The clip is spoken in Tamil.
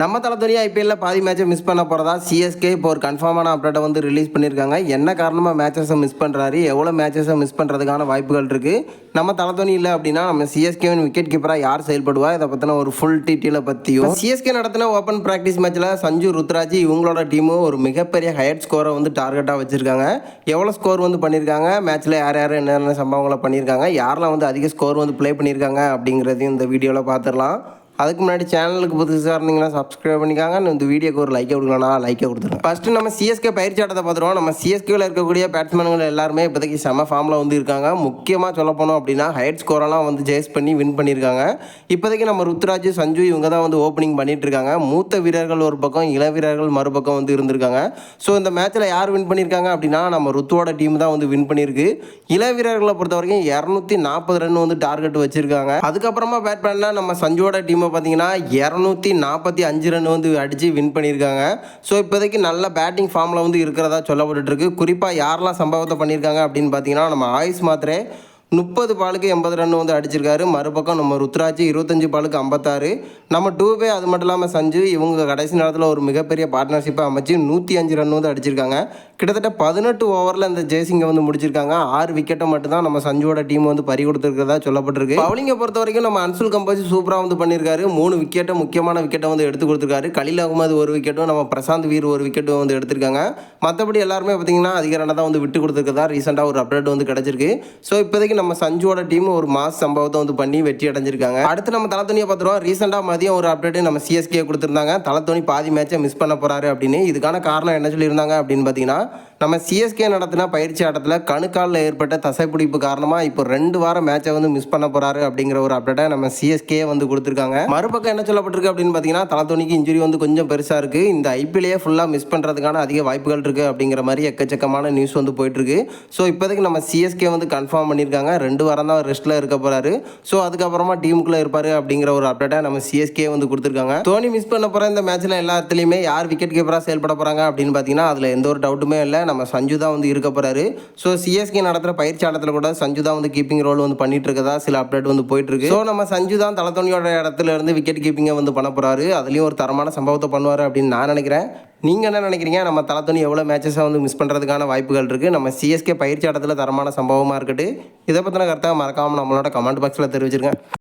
நம்ம தளத்துடைய ஐபிஎல்ல பாதி மேட்சை மிஸ் பண்ண போகிறதா சிஎஸ்கே இப்போ ஒரு கன்ஃபார்மான அப்டேட்டை வந்து ரிலீஸ் பண்ணியிருக்காங்க. என்ன காரணமாக மேட்சஸை மிஸ் பண்ணுறாரு, எவ்வளோ மேட்சஸை மிஸ் பண்ணுறதுக்கான வாய்ப்புகள் இருக்குது, நம்ம தளத்தோனி இல்லை அப்படின்னா நம்ம சிஎஸ்கேவின் விக்கெட் கீப்பராக யார் செயல்படுவா, இதை பற்றின ஒரு ஃபுல் டீட்டெயிலை பற்றியும் சிஎஸ்கே நடத்தின ஓப்பன் ப்ராக்டிஸ் மேட்ச்சில் சஞ்சு ருத்ராஜ் இவங்களோட டீமும் ஒரு மிகப்பெரிய ஹையட் ஸ்கோரை வந்து டார்கெட்டாக வச்சுருக்காங்க. எவ்வளோ ஸ்கோர் வந்து பண்ணியிருக்காங்க, மேட்ச்சில் யார் யார் என்னென்ன சம்பவங்களை பண்ணியிருக்காங்க, யாரெல்லாம் வந்து அதிக ஸ்கோர் வந்து ப்ளே பண்ணியிருக்காங்க அப்படிங்கிறதையும் இந்த வீடியோவில் பார்த்துடலாம். அதுக்கு முன்னாடி சேனலுக்கு புதுசாக இருந்தீங்கன்னா சப்ஸ்கிரைப் பண்ணிக்காங்க. இந்த வீடியோக்கு ஒரு லைக்கை கொடுக்கலாம், லைக்கை கொடுத்துருங்க. ஃபஸ்ட்டு நம்ம சிஎஸ்கே பயிற்சி ஆட்டத்தை பார்த்துருவோம். நம்ம சிஎஸ்கேவில் இருக்கக்கூடிய பேட்ஸ்மேன்கள் எல்லாருமே இப்போதைக்கு செம ஃபார்மில் வந்து இருக்காங்க. முக்கியமாக சொல்ல போனோம் அப்படின்னா ஹைட் ஸ்கோரெல்லாம் வந்து சேஸ் பண்ணி வின் பண்ணியிருக்காங்க. இப்போதைக்கு நம்ம ருத்ராஜ், சஞ்சு இவங்க தான் வந்து ஓப்பனிங் பண்ணிட்டு இருக்காங்க. மூத்த வீரர்கள் ஒரு பக்கம், இள வீரர்கள் மறுபக்கம் வந்து இருந்திருக்காங்க. ஸோ இந்த மேட்ச்சில் யார் வின் பண்ணியிருக்காங்க அப்படின்னா நம்ம ருத்துவோட டீம் தான் வந்து வின் பண்ணியிருக்கு. இள வீரர்களை பொறுத்த வரைக்கும் 240 ரன் வந்து டார்கெட் வச்சுருக்காங்க. அதுக்கப்புறமா பேட் பண்ணால் நம்ம சஞ்சுவோட டீமை பார்த்தீங்கன்னா 245 ரன் வந்து அடித்து வின் பண்ணியிருக்காங்க. ஸோ இப்போதைக்கு நல்ல பேட்டிங் ஃபார்மில் வந்து இருக்கிறதா சொல்லப்பட்டுருக்கு. குறிப்பாக யாரெல்லாம் சம்பவத்தை பண்ணியிருக்காங்க அப்படின்னு பார்த்தீங்கன்னா நம்ம ஆயுஷ் மாத்திரே 30 பாலுக்கு 80 ரன் வந்து அடிச்சிருக்காரு. மறுபக்கம் நம்ம ருத்ராஜ் 25 பாலுக்கு 56, நம்ம டூபே அது மட்டும் இல்லாமல் சஞ்சு இவங்க கடைசி நேரத்தில் ஒரு மிகப்பெரிய பார்ட்னர்ஷிப்பை அமைச்சு 105 ரன் வந்து அடிச்சிருக்காங்க. கிட்டத்தட்ட 18 ஓவரில் இந்த ஜேசிங்கை வந்து முடிச்சிருக்காங்க. 6 விக்கெட்டை மட்டும்தான் நம்ம சஞ்சுவோட டீம் வந்து பறி கொடுத்துருக்கிறதா சொல்லப்பட்டிருக்கு. பவுலிங்கை பொறுத்த வரைக்கும் நம்ம அன்சுல் கம்போஸ் சூப்பராக வந்து பண்ணியிருக்காரு. 3 விக்கெட்டை, முக்கியமான விக்கெட்டை வந்து எடுத்து கொடுத்துருக்காரு. கலீல் அகமது 1 விக்கெட்டும், நம்ம பிரசாந்த் வீர் 1 விக்கெட்டும் வந்து எடுத்திருக்காங்க. மற்றபடி எல்லாருமே பார்த்தீங்கன்னா அதிக ரன்னை தான் வந்து விட்டு கொடுத்துருக்கதா ரீசெண்டாக ஒரு அப்டேட் வந்து கிடச்சிருக்கு. ஸோ இப்போதைக்கு நம்ம சஞ்சுவோட டீம் ஒரு மாஸ் சம்பவத்தை வந்து பண்ணி வெற்றி அடைஞ்சிருக்காங்க. அடுத்து நம்ம தளத்தோனியை பார்த்துருவோம். ரீசெண்டாக மதியம் ஒரு அப்டேட் நம்ம சிஎஸ்கே கொடுத்துருந்தாங்க. தளத்தோனி பாதி மேட்சை மிஸ் பண்ண போறாரு அப்படின்னு. இதுக்கான காரணம் என்ன சொல்லியிருந்தாங்க அப்படின்னு பார்த்தீங்கன்னா நம்ம சிஎஸ்கே நடத்தின பயிற்சி ஆட்டத்தில் கணுக்காலில் ஏற்பட்ட தசைப்பிடிப்பு காரணமாக இப்போ 2 வாரம் மேட்சை வந்து மிஸ் பண்ண போறாரு அப்படிங்கிற ஒரு அப்டேட்டை நம்ம சிஎஸ்கே வந்து கொடுத்துருக்காங்க. மறுபக்கம் என்ன சொல்லப்பட்டிருக்கு அப்படின்னு பார்த்தீங்கன்னா தளத்தோனிக்கு இன்ஜுரி வந்து கொஞ்சம் பெருசாக இருக்குது. இந்த ஐபிஎல்லையே ஃபுல்லாக மிஸ் பண்ணுறதுக்கான அதிக வாய்ப்புகள் இருக்குது அப்படிங்கிற மாதிரி எக்கச்சக்கமான நியூஸ் வந்து போயிட்டுருக்கு. ஸோ இப்போதைக்கு நம்ம சிஎஸ்கே வந்து கன்ஃபார்ம் பண்ணியிருக்காங்க. 2 வாரம் தான் ரெஸ்ட்டில் இருக்க போகிறாரு. ஸோ அதுக்கப்புறமா டீமுக்குள்ளே இருப்பார் அப்படிங்கிற ஒரு அப்டேட்டை நம்ம சிஎஸ்கே வந்து கொடுத்துருக்காங்க. தோனி மிஸ் பண்ண போகிற இந்த மேட்ச்சில் எல்லா இடத்துலையுமே யார் விக்கெட் கீப்பராக செயல்பட போகிறாங்க அப்படின்னு பார்த்தீங்கன்னா அதில் எந்த ஒரு டவுட்டுமே இல்லை, நம்ம சஞ்சு தான் வந்து இருக்க போகிறாரு. ஸோ சிஎஸ்கே நடத்துகிற பயிற்சி ஆட்டத்தில் கூட சஞ்சு தான் வந்து கீப்பிங் ரோல் வந்து பண்ணிட்டு இருக்கதா சில அப்டேட் வந்து போயிட்டு இருக்கு. ஸோ நம்ம சஞ்சு தான் தளத்தோனியோட இடத்துல இருந்து விக்கெட் கீப்பிங்கை வந்து பண்ண போகிறாரு. அதுலேயும் ஒரு தரமான சம்பவத்தை பண்ணுவார் அப்படின்னு நான் நினைக்கிறேன். நீங்கள் என்ன நினைக்கிறீங்க? நம்ம தளத்தோனி எவ்வளோ மேட்சஸை வந்து மிஸ் பண்ணுறதுக்கான வாய்ப்புகள் இருக்குது? நம்ம சிஎஸ்கே பயிற்சி ஆட்டத்தில் தரமான சம்பவமாக இருக்கட்டும். இதை பற்றின கருத்தை மறக்காமல் நம்மளோட கமெண்ட் பாக்ஸில் தெரிவிச்சிருங்க.